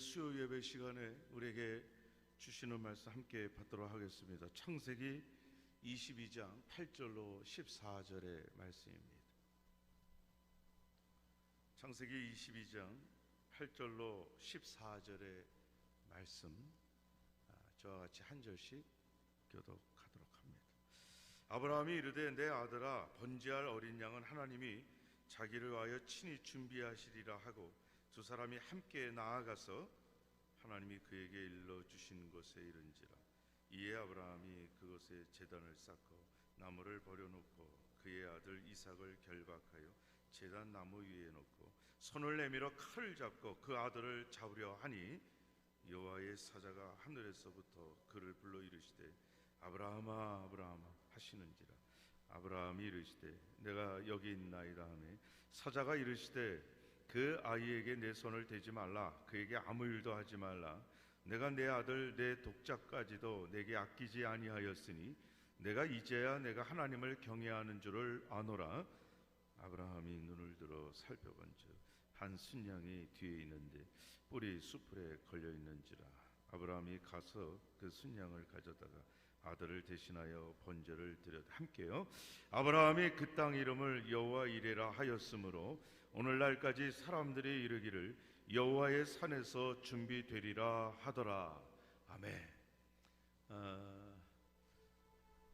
수요 예배 시간에 우리에게 주시는 말씀 함께 받도록 하겠습니다. 창세기 22장 8절로 14절의 말씀입니다. 창세기 22장 8절로 14절의 말씀, 저와 같이 한 절씩 교독하도록 합니다. 아브라함이 이르되 내 아들아, 번제할 어린 양은 하나님이 자기를 위하여 친히 준비하시리라 하고 두 사람이 함께 나아가서 하나님이 그에게 일러주신 곳에 이른지라. 이에 아브라함이 그곳에 제단을 쌓고 나무를 버려놓고 그의 아들 이삭을 결박하여 제단 나무 위에 놓고 손을 내밀어 칼을 잡고 그 아들을 잡으려 하니 여호와의 사자가 하늘에서부터 그를 불러 이르시되 아브라함아 아브라함아 하시는지라. 아브라함이 이르시되 내가 여기 있나이다 하매 사자가 이르시되 그 아이에게 내 손을 대지 말라. 그에게 아무 일도 하지 말라. 내가 내 아들 내 독자까지도 내게 아끼지 아니하였으니 내가 이제야 내가 하나님을 경외하는 줄을 아노라. 아브라함이 눈을 들어 살펴본즉 한 순양이 뒤에 있는데 뿔이 수풀에 걸려 있는지라. 아브라함이 가서 그 순양을 가져다가 아들을 대신하여 번제를 드렸 함께요. 아브라함이 그 땅 이름을 여호와 이레라 하였으므로 오늘날까지 사람들이 이르기를 여호와의 산에서 준비되리라 하더라. 아멘.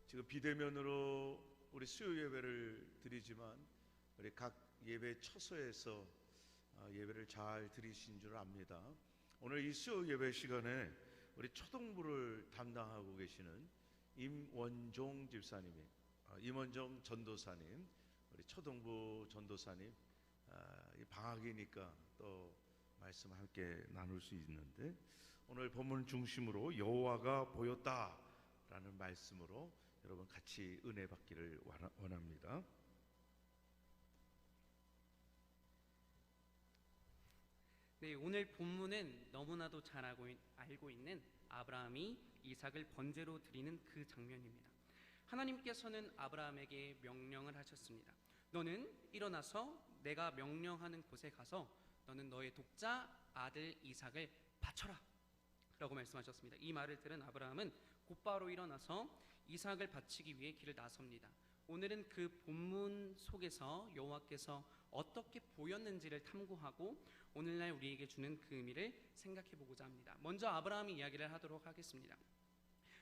지금 비대면으로 우리 수요 예배를 드리지만 우리 각 예배 처소에서 예배를 잘 드리신 줄 압니다. 오늘 이 수요 예배 시간에 우리 초등부를 담당하고 계시는 임원종 집사님이, 임원종 전도사님, 우리 초등부 전도사님, 방학이니까 또 말씀 함께 나눌 수 있는데 오늘 본문 중심으로 여호와가 보였다라는 말씀으로 여러분 같이 은혜 받기를 원합니다. 네, 오늘 본문은 너무나도 잘 알고 있는 아브라함이 이삭을 번제로 드리는 그 장면입니다. 하나님께서는 아브라함에게 명령을 하셨습니다. 너는 일어나서 내가 명령하는 곳에 가서 너는 너의 독자 아들 이삭을 바쳐라 라고 말씀하셨습니다. 이 말을 들은 아브라함은 곧바로 일어나서 이삭을 바치기 위해 길을 나섭니다. 오늘은 그 본문 속에서 여호와께서 어떻게 보였는지를 탐구하고 오늘날 우리에게 주는 그 의미를 생각해 보고자 합니다. 먼저 아브라함이 이야기를 하도록 하겠습니다.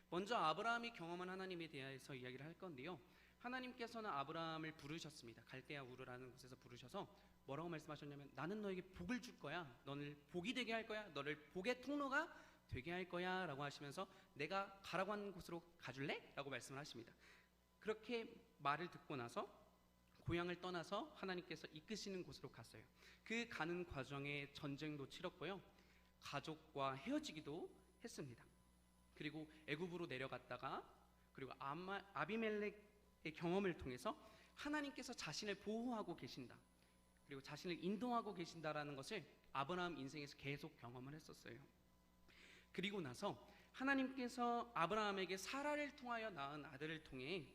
먼저 아브라함이 경험한 하나님에 대해서 이야기를 할 건데요, 하나님께서는 아브라함을 부르셨습니다. 갈대아 우르라는 곳에서 부르셔서 뭐라고 말씀하셨냐면 나는 너에게 복을 줄 거야, 너를 복이 되게 할 거야, 너를 복의 통로가 되게 할 거야 라고 하시면서 내가 가라고 하는 곳으로 가줄래? 라고 말씀을 하십니다. 그렇게 말을 듣고 나서 고향을 떠나서 하나님께서 이끄시는 곳으로 갔어요. 그 가는 과정에 전쟁도 치렀고요, 가족과 헤어지기도 했습니다. 그리고 애굽으로 내려갔다가 그리고 아비멜렉의 경험을 통해서 하나님께서 자신을 보호하고 계신다, 그리고 자신을 인도하고 계신다라는 것을 아브라함 인생에서 계속 경험을 했었어요. 그리고 나서 하나님께서 아브라함에게 사라를 통하여 낳은 아들을 통해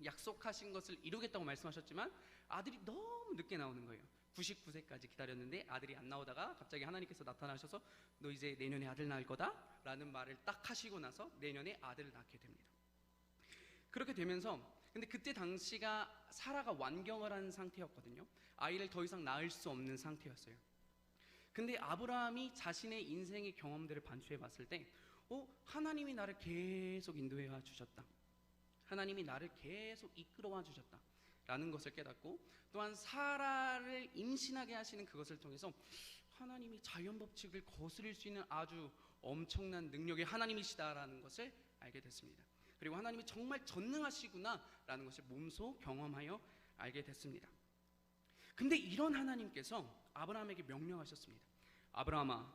약속하신 것을 이루겠다고 말씀하셨지만 아들이 너무 늦게 나오는 거예요. 99세까지 기다렸는데 아들이 안 나오다가 갑자기 하나님께서 나타나셔서 너 이제 내년에 아들 낳을 거다 라는 말을 딱 하시고 나서 내년에 아들을 낳게 됩니다. 그렇게 되면서 근데 그때 당시가 사라가 완경을 한 상태였거든요. 아이를 더 이상 낳을 수 없는 상태였어요. 근데 아브라함이 자신의 인생의 경험들을 반추해 봤을 때 하나님이 나를 계속 인도해 주셨다, 하나님이 나를 계속 이끌어와 주셨다 라는 것을 깨닫고, 또한 사라를 임신하게 하시는 그것을 통해서 하나님이 자연법칙을 거스릴 수 있는 아주 엄청난 능력의 하나님이시다라는 것을 알게 됐습니다. 그리고 하나님이 정말 전능하시구나 라는 것을 몸소 경험하여 알게 됐습니다. 근데 이런 하나님께서 아브라함에게 명령하셨습니다. 아브라함아,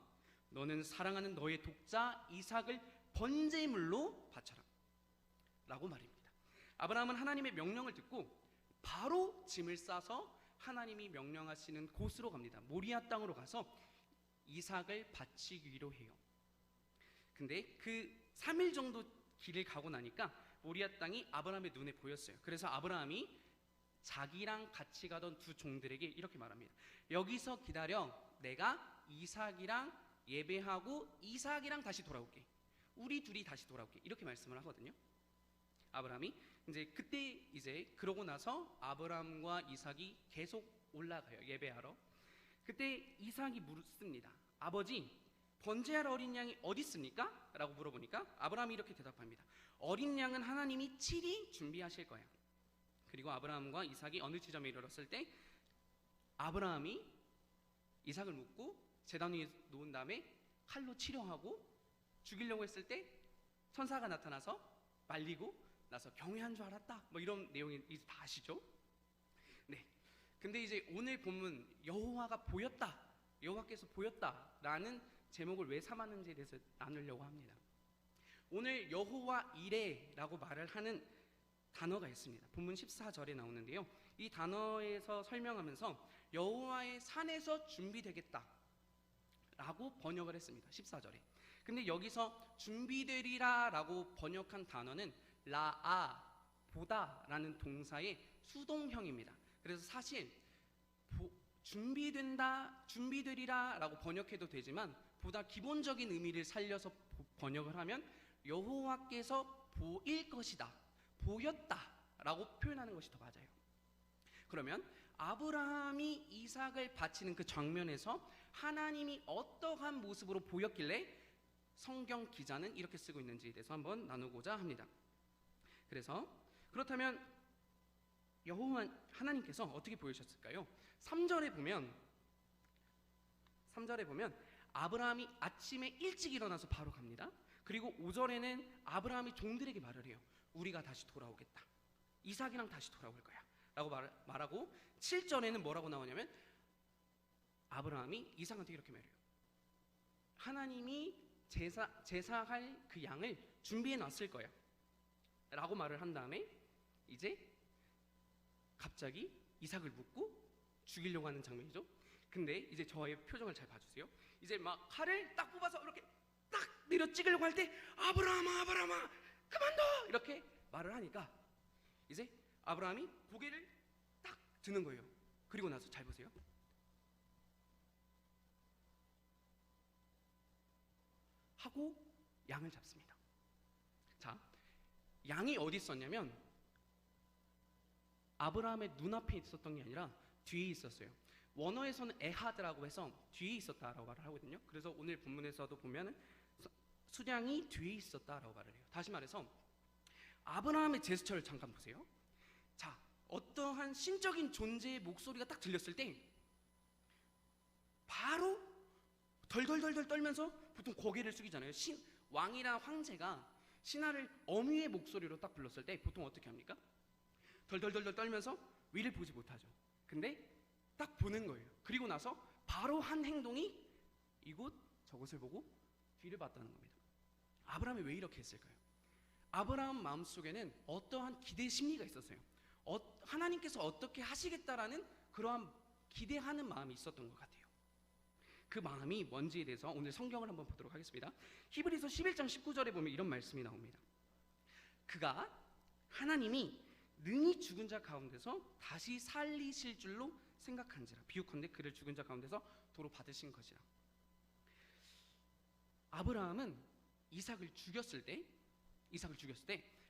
너는 사랑하는 너의 독자 이삭을 번제물로 바쳐라 라고 말입니다. 아브라함은 하나님의 명령을 듣고 바로 짐을 싸서 하나님이 명령하시는 곳으로 갑니다. 모리아 땅으로 가서 이삭을 바치기로 해요. 근데 그 3일 정도 길을 가고 나니까 모리아 땅이 아브라함의 눈에 보였어요. 그래서 아브라함이 자기랑 같이 가던 두 종들에게 이렇게 말합니다. 여기서 기다려, 내가 이삭이랑 예배하고 이삭이랑 다시 돌아올게. 우리 둘이 다시 돌아올게. 이렇게 말씀을 하거든요. 아브라함이 이제 그때 이제 그러고 나서 아브라함과 이삭이 계속 올라가요. 예배하러. 그때 이삭이 묻습니다. 아버지, 번제할 어린 양이 어디 있습니까? 라고 물어보니까 아브라함이 이렇게 대답합니다. 어린 양은 하나님이 친히 준비하실 거야. 그리고 아브라함과 이삭이 어느 지점에 이르렀을 때 아브라함이 이삭을 묶고 제단 위에 놓은 다음에 칼로 치려하고 죽이려고 했을 때 천사가 나타나서 말리고 나서 경외한 줄 알았다. 뭐 이런 내용이 이제 다 아시죠? 네. 근데 이제 오늘 본문 여호와가 보였다, 여호와께서 보였다라는 제목을 왜 삼았는지에 대해서 나누려고 합니다. 오늘 여호와 이레라고 말을 하는 단어가 있습니다. 본문 14절에 나오는데요. 이 단어에서 설명하면서 여호와의 산에서 준비되겠다 라고 번역을 했습니다. 14절에. 근데 여기서 준비되리라 라고 번역한 단어는 라아, 보다 라는 동사의 수동형입니다. 그래서 사실 준비된다, 준비되리라 라고 번역해도 되지만 보다 기본적인 의미를 살려서 번역을 하면 여호와께서 보일 것이다, 보였다 라고 표현하는 것이 더 맞아요. 그러면 아브라함이 이삭을 바치는 그 장면에서 하나님이 어떠한 모습으로 보였길래 성경 기자는 이렇게 쓰고 있는지에 대해서 한번 나누고자 합니다. 그래서 그렇다면 여호와 하나님께서 어떻게 보이셨을까요? 3절에 보면 아브라함이 아침에 일찍 일어나서 바로 갑니다. 그리고 5절에는 아브라함이 종들에게 말을 해요. 우리가 다시 돌아오겠다, 이삭이랑 다시 돌아올 거야 라고 말하고 7절에는 뭐라고 나오냐면 아브라함이 이삭한테 이렇게 말해요. 하나님이 제사할 그 양을 준비해 놨을 거야 라고 말을 한 다음에 이제 갑자기 이삭을 묶고 죽이려고 하는 장면이죠. 근데 이제 저의 표정을 잘 봐주세요. 이제 막 칼을 딱 뽑아서 이렇게 딱 내려 찍으려고 할 때 아브라함아 그만둬 이렇게 말을 하니까 이제 아브라함이 고개를 딱 드는 거예요. 그리고 나서 잘 보세요. 하고 양을 잡습니다. 자, 양이 어디 있었냐면 아브라함의 눈앞에 있었던 게 아니라 뒤에 있었어요. 원어에서는 에하드라고 해서 뒤에 있었다라고 말을 하거든요. 그래서 오늘 본문에서도 보면 수량이 뒤에 있었다라고 말을 해요. 다시 말해서 아브라함의 제스처를 잠깐 보세요. 자, 어떠한 신적인 존재의 목소리가 딱 들렸을 때 바로 덜덜덜덜 떨면서 보통 고개를 숙이잖아요. 왕이나 황제가 신하를 어미의 목소리로 딱 불렀을 때 보통 어떻게 합니까? 덜덜덜덜 떨면서 위를 보지 못하죠. 근데 딱 보는 거예요. 그리고 나서 바로 한 행동이 이곳 저곳을 보고 뒤를 봤다는 겁니다. 아브라함이 왜 이렇게 했을까요? 아브라함 마음속에는 어떠한 기대 심리가 있었어요. 하나님께서 어떻게 하시겠다라는 그러한 기대하는 마음이 있었던 것 같아요. 그 마음이 뭔지에 대해서 오늘 성경을 한번 보도록 하겠습니다. 히브리서 11장 19절에 보면 이런 말씀이 나옵니다. 그가 하나님이 능히 죽은 자 가운데서 다시 살리실 줄로 생각한지라 비유컨대 그를 죽은 자 가운데서 도로 받으신 것이라. 아브라함은 이삭을 죽였을 때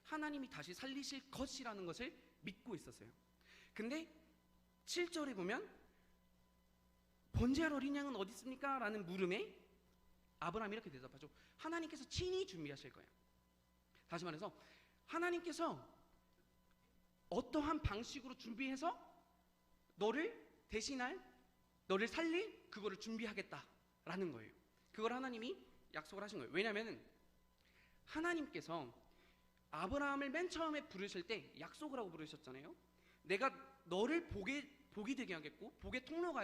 하나님이 다시 살리실 것이라는 것을 믿고 있었어요. 근데 7절에 보면 번제할 어린 양은 어디 있습니까? 라는 물음에 아브라함이 이렇게 대답하죠. 하나님께서 친히 준비하실 거야. 다시 말해서 하나님께서 어떠한 방식으로 준비해서 너를 대신할, 너를 살릴 그거를 준비하겠다라는 거예요. 그걸 하나님이 약속을 하신 거예요. 왜냐하면 하나님께서 아브라함을 맨 처음에 부르실 때 약속을 하고 부르셨잖아요. 내가 너를 복이 되게 하겠고 복의 통로가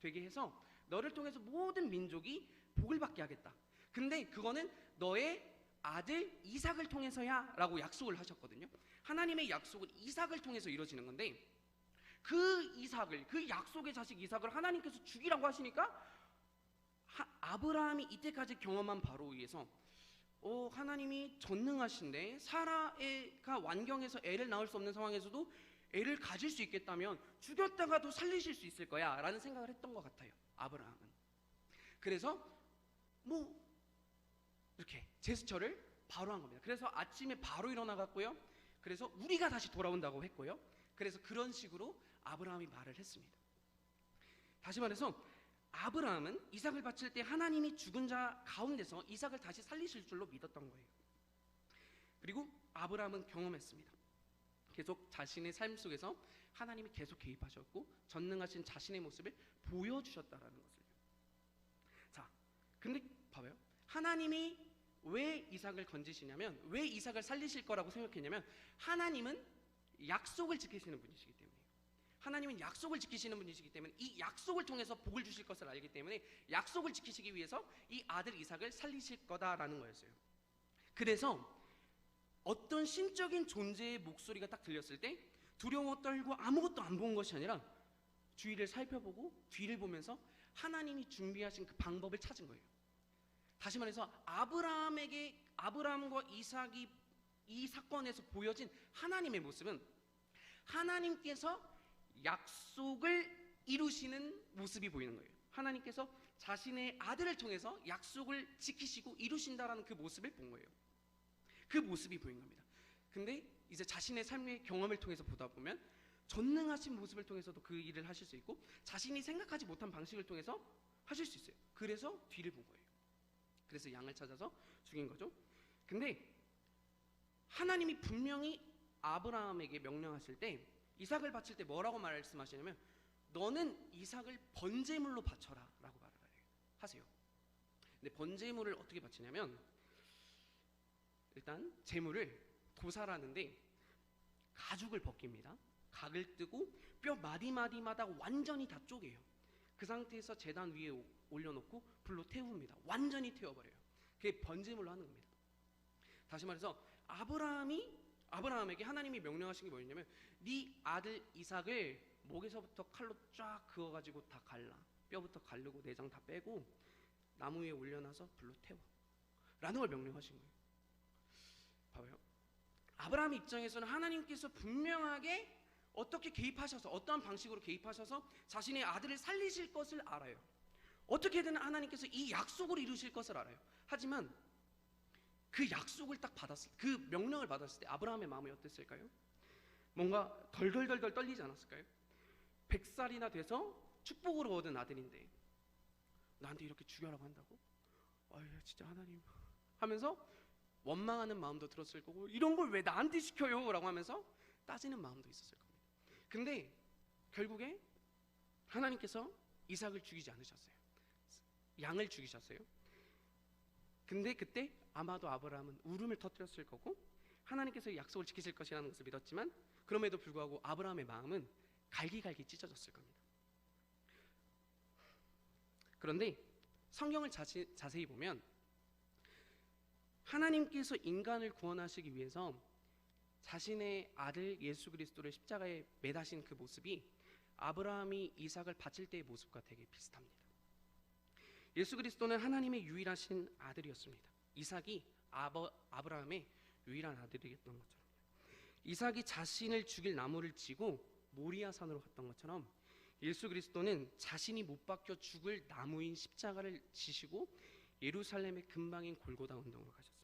되게 해서 너를 통해서 모든 민족이 복을 받게 하겠다. 근데 그거는 너의 아들 이삭을 통해서야 라고 약속을 하셨거든요. 하나님의 약속은 이삭을 통해서 이루어지는 건데 그 약속의 자식 이삭을 하나님께서 죽이라고 하시니까 아브라함이 이때까지 경험한 바로 위에서 하나님이 전능하신데 사라가 완경해서 애를 낳을 수 없는 상황에서도 애를 가질 수 있겠다면 죽였다가도 살리실 수 있을 거야 라는 생각을 했던 것 같아요. 아브라함은. 그래서 뭐 이렇게 제스처를 바로 한 겁니다. 그래서 아침에 바로 일어나갔고요. 그래서 우리가 다시 돌아온다고 했고요. 그래서 그런 식으로 아브라함이 말을 했습니다. 다시 말해서 아브라함은 이삭을 바칠 때 하나님이 죽은 자 가운데서 이삭을 다시 살리실 줄로 믿었던 거예요. 그리고 아브라함은 경험했습니다. 계속 자신의 삶 속에서 하나님이 계속 개입하셨고 전능하신 자신의 모습을 보여주셨다라는 것을요. 자, 근데 봐봐요. 하나님이 왜 이삭을 건지시냐면, 왜 이삭을 살리실 거라고 생각했냐면, 하나님은 약속을 지키시는 분이시기 때문이에요. 하나님은 약속을 지키시는 분이시기 때문에 이 약속을 통해서 복을 주실 것을 알기 때문에 약속을 지키시기 위해서 이 아들 이삭을 살리실 거다라는 거였어요. 그래서 어떤 신적인 존재의 목소리가 딱 들렸을 때 두려워 떨고 아무것도 안 본 것이 아니라 주위를 살펴보고 뒤를 보면서 하나님이 준비하신 그 방법을 찾은 거예요. 다시 말해서 아브라함과 이삭이 이 사건에서 보여진 하나님의 모습은 하나님께서 약속을 이루시는 모습이 보이는 거예요. 하나님께서 자신의 아들을 통해서 약속을 지키시고 이루신다라는 그 모습을 본 거예요. 그 모습이 보인 겁니다. 근데 이제 자신의 삶의 경험을 통해서 보다 보면 전능하신 모습을 통해서도 그 일을 하실 수 있고 자신이 생각하지 못한 방식을 통해서 하실 수 있어요. 그래서 뒤를 본 거예요. 그래서 양을 찾아서 죽인 거죠. 근데 하나님이 분명히 아브라함에게 명령하실 때 이삭을 바칠 때 뭐라고 말씀하시냐면 너는 이삭을 번제물로 바쳐라 라고 말을 하세요. 근데 번제물을 어떻게 바치냐면 일단 제물을 도살하는데 가죽을 벗깁니다. 각을 뜨고 뼈 마디마디마다 완전히 다 쪼개요. 그 상태에서 제단 위에 올려놓고 불로 태웁니다. 완전히 태워버려요. 그게 번제물로 하는 겁니다. 다시 말해서 아브라함에게 하나님이 명령하신 게 뭐였냐면 네 아들 이삭을 목에서부터 칼로 쫙 그어가지고 다 갈라. 뼈부터 가르고 내장 다 빼고 나무 위에 올려놔서 불로 태워 라는 걸 명령하신 거예요. 봐봐요. 아브라함 입장에서는 하나님께서 분명하게 어떻게 개입하셔서 어떠한 방식으로 개입하셔서 자신의 아들을 살리실 것을 알아요. 어떻게든 하나님께서 이 약속을 이루실 것을 알아요. 하지만 그 약속을 딱 받았을 때, 그 명령을 받았을 때 아브라함의 마음이 어땠을까요? 뭔가 덜덜덜덜 떨리지 않았을까요? 100살이나 돼서 축복으로 얻은 아들인데 나한테 이렇게 죽여라고 한다고? 아유 진짜 하나님 하면서 원망하는 마음도 들었을 거고 이런 걸 왜 나한테 시켜요? 라고 하면서 따지는 마음도 있었을 겁니다. 근데 결국에 하나님께서 이삭을 죽이지 않으셨어요. 양을 죽이셨어요. 근데 그때 아마도 아브라함은 울음을 터뜨렸을 거고 하나님께서 약속을 지키실 것이라는 것을 믿었지만 그럼에도 불구하고 아브라함의 마음은 갈기갈기 찢어졌을 겁니다. 그런데 성경을 자세히 보면 하나님께서 인간을 구원하시기 위해서 자신의 아들 예수 그리스도를 십자가에 매다신 그 모습이 아브라함이 이삭을 바칠 때의 모습과 되게 비슷합니다. 예수 그리스도는 하나님의 유일하신 아들이었습니다. 이삭이 아브라함의 유일한 아들이었던 것처럼 이삭이 자신을 죽일 나무를 지고 모리아 산으로 갔던 것처럼 예수 그리스도는 자신이 못 박혀 죽을 나무인 십자가를 지시고 예루살렘의 근방인 골고다 언덕으로 가셨습니다.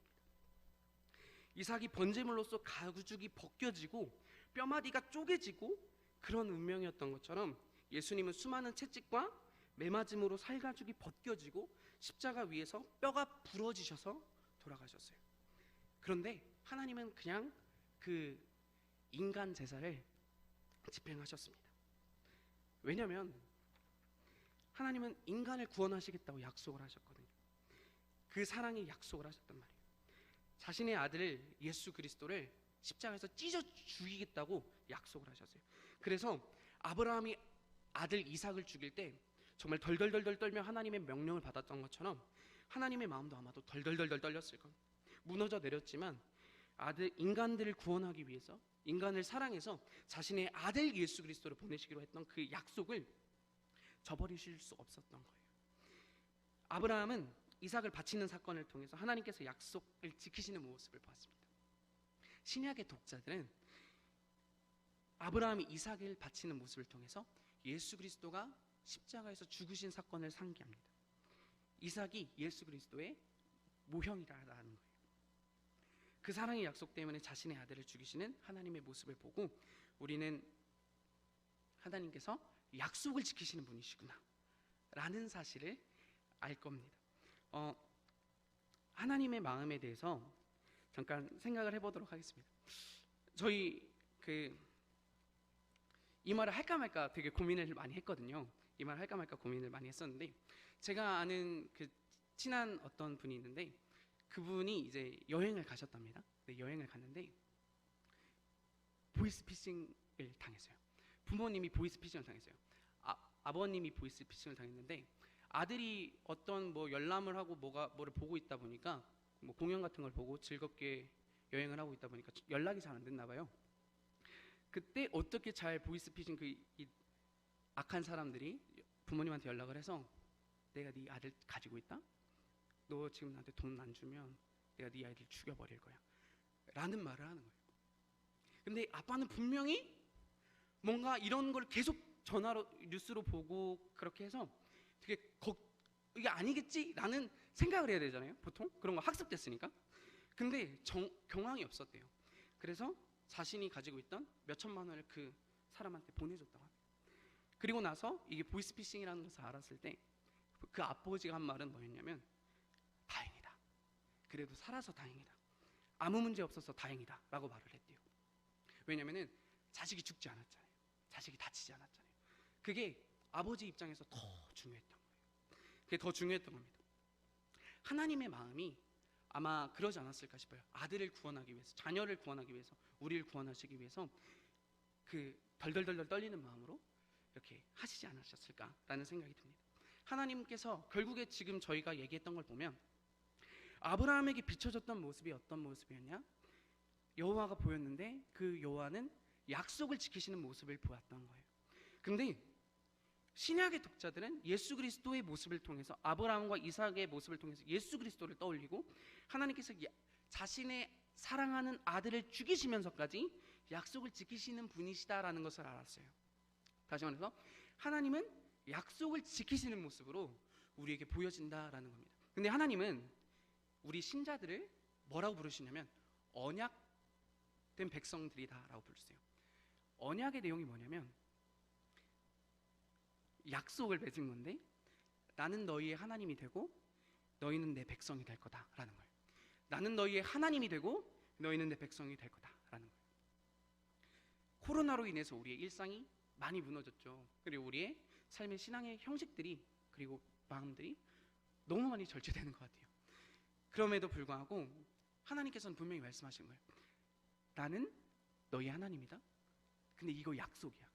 이삭이 번제물로서 가죽이 벗겨지고 뼈마디가 쪼개지고 그런 운명이었던 것처럼 예수님은 수많은 채찍과 매맞음으로 살가죽이 벗겨지고 십자가 위에서 뼈가 부러지셔서 돌아가셨어요. 그런데 하나님은 그냥 그 인간 제사를 집행하셨습니다. 왜냐하면 하나님은 인간을 구원하시겠다고 약속을 하셨거든요. 그 사랑의 약속을 하셨단 말이에요. 자신의 아들 예수 그리스도를 십자가에서 찢어 죽이겠다고 약속을 하셨어요. 그래서 아브라함이 아들 이삭을 죽일 때 정말 덜덜덜덜 떨며 하나님의 명령을 받았던 것처럼 하나님의 마음도 아마도 덜덜덜덜 떨렸을 겁니다. 무너져 내렸지만 인간들을 구원하기 위해서 인간을 사랑해서 자신의 아들 예수 그리스도를 보내시기로 했던 그 약속을 저버리실 수 없었던 거예요. 아브라함은 이삭을 바치는 사건을 통해서 하나님께서 약속을 지키시는 모습을 보았습니다. 신약의 독자들은 아브라함이 이삭을 바치는 모습을 통해서 예수 그리스도가 십자가에서 죽으신 사건을 상기합니다. 이삭이 예수 그리스도의 모형이라는 거예요. 그 사랑의 약속 때문에 자신의 아들을 죽이시는 하나님의 모습을 보고 우리는 하나님께서 약속을 지키시는 분이시구나 라는 사실을 알 겁니다. 하나님의 마음에 대해서 잠깐 생각을 해보도록 하겠습니다. 저희 이 말을 할까 말까 되게 고민을 많이 했거든요. 이 말을 할까 말까 고민을 많이 했었는데, 제가 아는 친한 어떤 분이 있는데 그분이 이제 여행을 가셨답니다. 네, 여행을 갔는데 보이스피싱을 당했어요. 부모님이 보이스피싱을 당했어요. 아버님이 보이스피싱을 당했는데 아들이 어떤 열람을 하고 뭐를 보고 있다 보니까 공연 같은 걸 보고 즐겁게 여행을 하고 있다 보니까 연락이 잘 안 됐나 봐요. 그때 어떻게 잘 보이스피싱 이 악한 사람들이 부모님한테 연락을 해서 내가 네 아들 가지고 있다? 너 지금 나한테 돈 안 주면 내가 네 아이를 죽여버릴 거야 라는 말을 하는 거예요. 근데 아빠는 분명히 뭔가 이런 걸 계속 전화로 뉴스로 보고 그렇게 해서 되게 이게 아니겠지? 라는 생각을 해야 되잖아요. 보통 그런 거 학습됐으니까. 근데 경황이 없었대요. 그래서 자신이 가지고 있던 몇 천만 원을 그 사람한테 보내줬다고 합니다. 그리고 나서 이게 보이스피싱이라는 것을 알았을 때 그 아버지가 한 말은 뭐였냐면, 다행이다, 그래도 살아서 다행이다, 아무 문제 없어서 다행이다 라고 말을 했대요. 왜냐면은 자식이 죽지 않았잖아요. 자식이 다치지 않았잖아요. 그게 아버지 입장에서 더 중요했던 거예요. 그게 더 중요했던 겁니다. 하나님의 마음이 아마 그러지 않았을까 싶어요. 아들을 구원하기 위해서, 자녀를 구원하기 위해서, 우리를 구원하시기 위해서 덜덜덜 떨리는 마음으로 이렇게 하시지 않으셨을까라는 생각이 듭니다. 하나님께서 결국에 지금 저희가 얘기했던 걸 보면 아브라함에게 비춰졌던 모습이 어떤 모습이었냐? 여호와가 보였는데 그 여호와는 약속을 지키시는 모습을 보았던 거예요. 근데 신약의 독자들은 예수 그리스도의 모습을 통해서, 아브라함과 이삭의 모습을 통해서 예수 그리스도를 떠올리고 하나님께서 자신의 사랑하는 아들을 죽이시면서까지 약속을 지키시는 분이시다라는 것을 알았어요. 다시 말해서 하나님은 약속을 지키시는 모습으로 우리에게 보여진다라는 겁니다. 근데 하나님은 우리 신자들을 뭐라고 부르시냐면 언약된 백성들이다라고 부르세요. 언약의 내용이 뭐냐면 약속을 맺은 건데 나는 너희의 하나님이 되고 너희는 내 백성이 될 거다라는 거예요. 나는 너희의 하나님이 되고 너희는 내 백성이 될 거다라는 거예요. 코로나로 인해서 우리의 일상이 많이 무너졌죠. 그리고 우리의 삶의 신앙의 형식들이, 그리고 마음들이 너무 많이 절제되는 것 같아요. 그럼에도 불구하고 하나님께서는 분명히 말씀하시는 거예요. 나는 너희 하나님이다. 근데 이거 약속이야.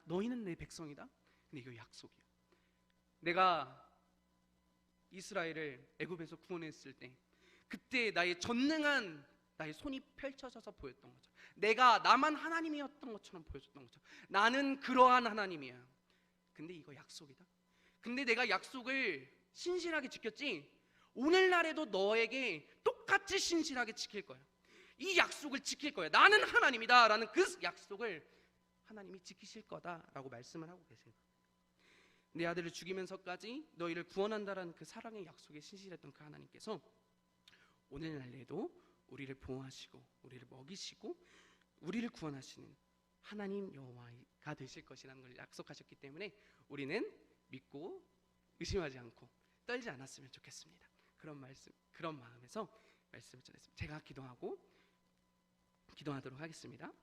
너희는 내 백성이다. 근데 이거 약속이야. 내가 이스라엘을 애굽에서 구원했을 때 그때 나의 전능한 나의 손이 펼쳐져서 보였던 거죠. 내가 나만 하나님이었던 것처럼 보여줬던 거죠. 나는 그러한 하나님이야. 근데 이거 약속이다. 근데 내가 약속을 신실하게 지켰지, 오늘날에도 너에게 똑같이 신실하게 지킬 거야. 이 약속을 지킬 거야. 나는 하나님이다 라는 그 약속을 하나님이 지키실 거다라고 말씀을 하고 계세요. 내 아들을 죽이면서까지 너희를 구원한다라는 그 사랑의 약속에 신실했던 그 하나님께서 오늘날에도 우리를 보호하시고 우리를 먹이시고 우리를 구원하시는 하나님 여호와가 되실 것이라는 걸 약속하셨기 때문에 우리는 믿고 의심하지 않고 떨지 않았으면 좋겠습니다. 그런 마음에서 말씀을 전했습니다. 제가 기도하도록 하겠습니다.